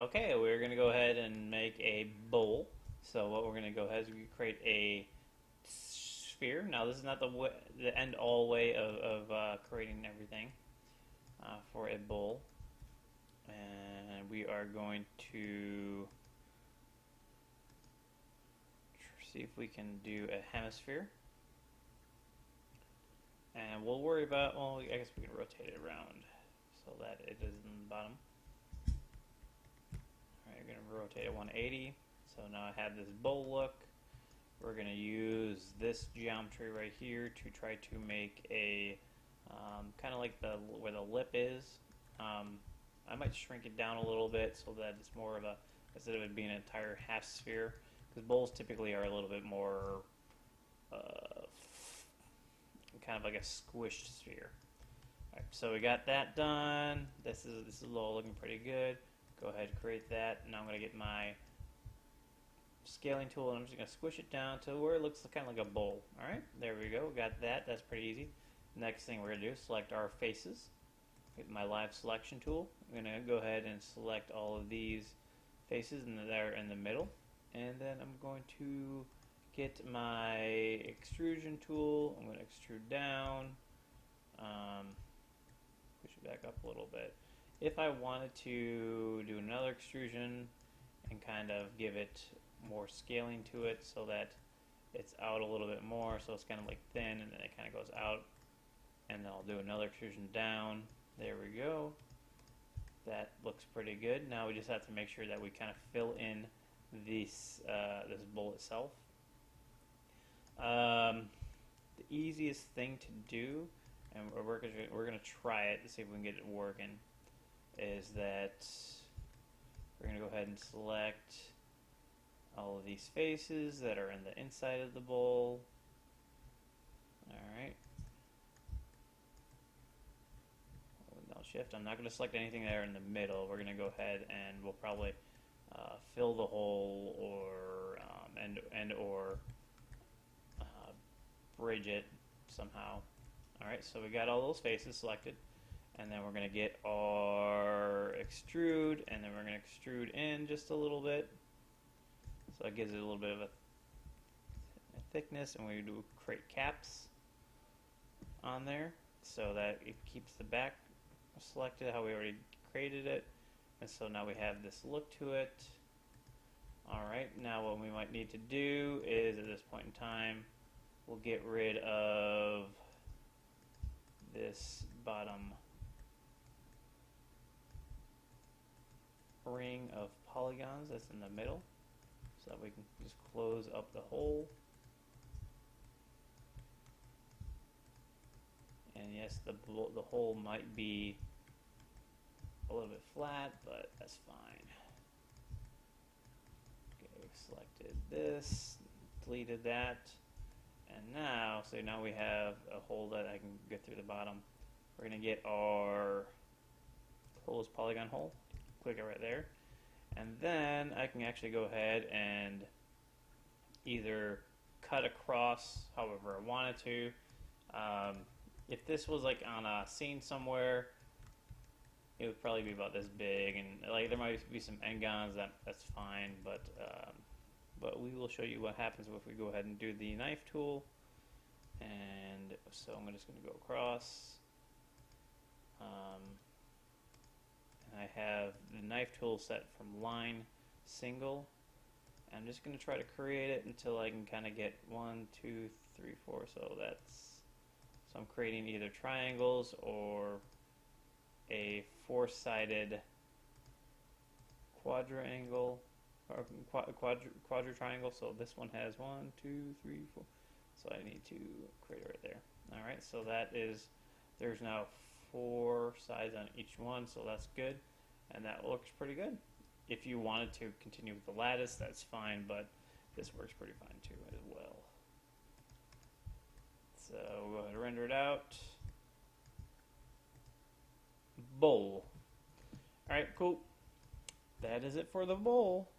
Okay, we're going to go ahead and make a bowl. So what we're going to go ahead is we create a sphere. Now this is not the end all way of creating everything for a bowl. And we are going to see if we can do a hemisphere. And we'll worry about, well, I guess we can rotate it around so that it is in the bottom. Alright, we're going to rotate it 180. So now I have this bowl look. We're going to use this geometry right here to try to make a kind of like where the lip is. I might shrink it down a little bit so that it's more of a, instead of it being an entire half sphere, because bowls typically are a little bit more kind of like a squished sphere. Alright, so we got that done. This is all looking pretty good. Go ahead and create that. Now I'm going to get my scaling tool and I'm just going to squish it down to where it looks kind of like a bowl. Alright, there we go. Got that. That's pretty easy. Next thing we're going to do is select our faces. Get my live selection tool. I'm going to go ahead and select all of these faces and they're in the middle. And then I'm going to get my extrusion tool. I'm going to extrude down. Push it back up a little bit. If I wanted to do another extrusion and kind of give it more scaling to it so that it's out a little bit more, so it's kind of like thin and then it kind of goes out, and then I'll do another extrusion down. There we go. That looks pretty good. Now we just have to make sure that we kind of fill in this bowl itself. The easiest thing to do, and we're going to try it to see if we can get it working, is that we're going to go ahead and select all of these faces that are in the inside of the bowl. Alright. Now shift. I'm not going to select anything there in the middle. We're going to go ahead and we'll probably fill the hole or or bridge it somehow. Alright, so we got all those faces selected. And then we're going to get our extrude, and then we're going to extrude in just a little bit. So that gives it a little bit of a thickness, and we do create caps on there so that it keeps the back selected how we already created it. And so now we have this look to it. Alright, now what we might need to do is at this point in time, we'll get rid of this bottom ring of polygons that's in the middle so that we can just close up the hole. And yes, the hole might be a little bit flat, but that's fine. Okay, we've selected this, deleted that, and now, so now we have a hole that I can get through the bottom. We're going to get our closed polygon hole. Click it right there, and then I can actually go ahead and either cut across however I wanted to. If this was like on a scene somewhere, it would probably be about this big, and like there might be some n-gons, that's fine, but we will show you what happens if we go ahead and do the knife tool. And so I'm just going to go across. I have the knife tool set from line single. I'm just going to try to create it until I can kind of get 1, 2, 3, 4. So I'm creating either triangles or a four-sided quadrangle or quadra triangle. So this one has 1, 2, 3, 4. So I need to create it right there. All right. So there's now 4 sides on each one, so that's good, and that looks pretty good. If you wanted to continue with the lattice, that's fine, but this works pretty fine too as well. So we'll go ahead and render it out. Bowl. Alright, cool. That is it for the bowl.